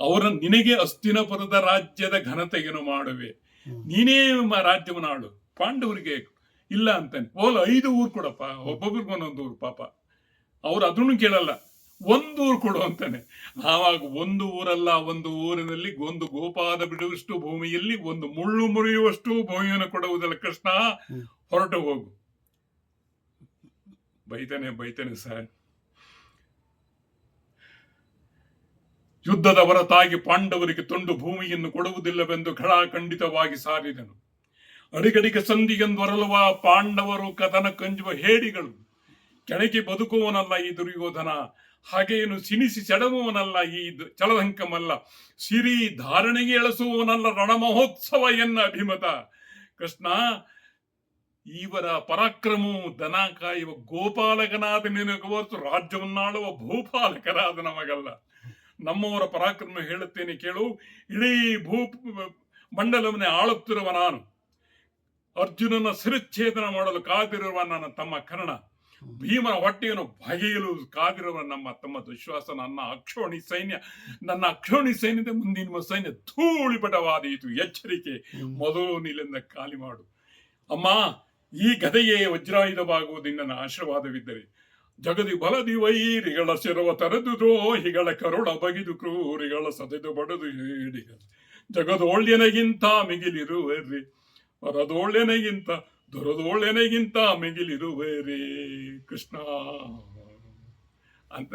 ಅವರ ನಿನಗೆ ಅಸ್ತಿನಪುರದ ರಾಜ್ಯದ ಘನತೆಯನ್ನು ಮಾಡುವೆ, ನೀನೇ ರಾಜ್ಯವನ್ನು ಆಳು, ಪಾಂಡವರಿಗೆ ಇಲ್ಲ ಅಂತಾನೆ. ಓಲ್ 5 ಊರು ಕೊಡಪ್ಪ, ಒಬ್ಬೊಬ್ರಿಗೆ ಒಂದೊಂದು ಊರು. ಪಾಪ ಅವ್ರು ಅದನ್ನು ಕೇಳಲ್ಲ, 1 ಊರು ಕೊಡು ಅಂತಾನೆ. ಆವಾಗ 1 ಊರಲ್ಲ, 1 ಊರಿನಲ್ಲಿ 1 ಗೋಪಾದ ಬಿಡುವಷ್ಟು ಭೂಮಿಯಲ್ಲಿ 1 ಮುಳ್ಳು ಮುರಿಯುವಷ್ಟು ಭೂಮಿಯನ್ನು ಕೊಡುವುದಲ್ಲ ಕೃಷ್ಣ, ಹೊರಟು ಹೋಗು. ಬೈತಾನೆ ಸರ್. ಯುದ್ಧದ ಹೊರತಾಗಿ ಪಾಂಡವರಿಗೆ ತುಂಡು ಭೂಮಿಯನ್ನು ಕೊಡುವುದಿಲ್ಲವೆಂದು ಖಡಾಖಂಡಿತವಾಗಿ ಸಾರಿದನು. ಅಡಿಗಡಿಗೆ ಸಂಧಿಗೆಂದೊರಲುವ ಪಾಂಡವರು ಕದನ ಕಂಜುವ ಹೇಡಿಗಳು. ಕೆಣಕಿ ಬದುಕುವವನಲ್ಲ ಈ ದುರ್ಯೋಧನ, ಹಾಗೇನು ಸಿನಿಸಿ ಸೆಡವುವನಲ್ಲ ಈ ಚಲದಂಕಮಲ್ಲ, ಸಿರಿ ಧಾರಣೆಗೆ ಎಳಸುವವನಲ್ಲ ರಣಮಹೋತ್ಸವ ಎನ್ನ ಅಭಿಮತ. ಕೃಷ್ಣ, ಇವರ ಪರಾಕ್ರಮವು ದನ ಕಾಯುವ ಗೋಪಾಲಕನಾದ ನಿನಗೆ ಹೊರತು ರಾಜ್ಯವನ್ನಾಳುವ ಭೂಪಾಲಕರಾದ ನಮಗಲ್ಲ. ನಮ್ಮವರ ಪರಾಕ್ರಮ ಹೇಳುತ್ತೇನೆ ಕೇಳು. ಇಡೀ ಮಂಡಲವನ್ನೇ ಆಳುತ್ತಿರುವ ನಾನು, ಅರ್ಜುನನ ಶಿರಚ್ಛೇದನ ಮಾಡಲು ಕಾದಿರುವ ನನ್ನ ತಮ್ಮ ಕರ್ಣ, ಭೀಮನ ಹೊಟ್ಟೆಯನ್ನು ಬಗೆಯಲು ಕಾದಿರುವ ನಮ್ಮ ತಮ್ಮ ದುಶ್ವಾಸ, ನನ್ನ ಅಕ್ಷೋಣಿ ಸೈನ್ಯದ ಮುಂದಿನ ಸೈನ್ಯ ಧೂಳಿಪಟವಾದೀತು. ಎಚ್ಚರಿಕೆ, ಮೊದಲು ನೀಲಿಂದ ಖಾಲಿ ಮಾಡು. ಅಮ್ಮ, ಈ ಗದೆಯೇ ವಜ್ರಾಯುಧವಾಗುವುದು ನನ್ನ ಆಶೀರ್ವಾದವಿದ್ದರೆ. ಜಗದಿ ಬಲದಿ ವೈರಿಗಳ ಶಿರವ ತರೆದು ದ್ರೋಹಿಗಳ ಕರುಳ ಬಗಿದು ಕ್ರೂರಿಗಳ ಸದೆದು ಬಡದು ಹೇಡಿಗ ಜಗದೋಳ್ಯನೆಗಿಂತ ಮಿಗಿಲಿರುವರೆ, ವರದೋಳ್ಯನೆಗಿಂತ ದೊರದೋಳ್ಯನೆಗಿಂತ ಮಿಗಿಲಿರುವರೆ ಕೃಷ್ಣ ಅಂತ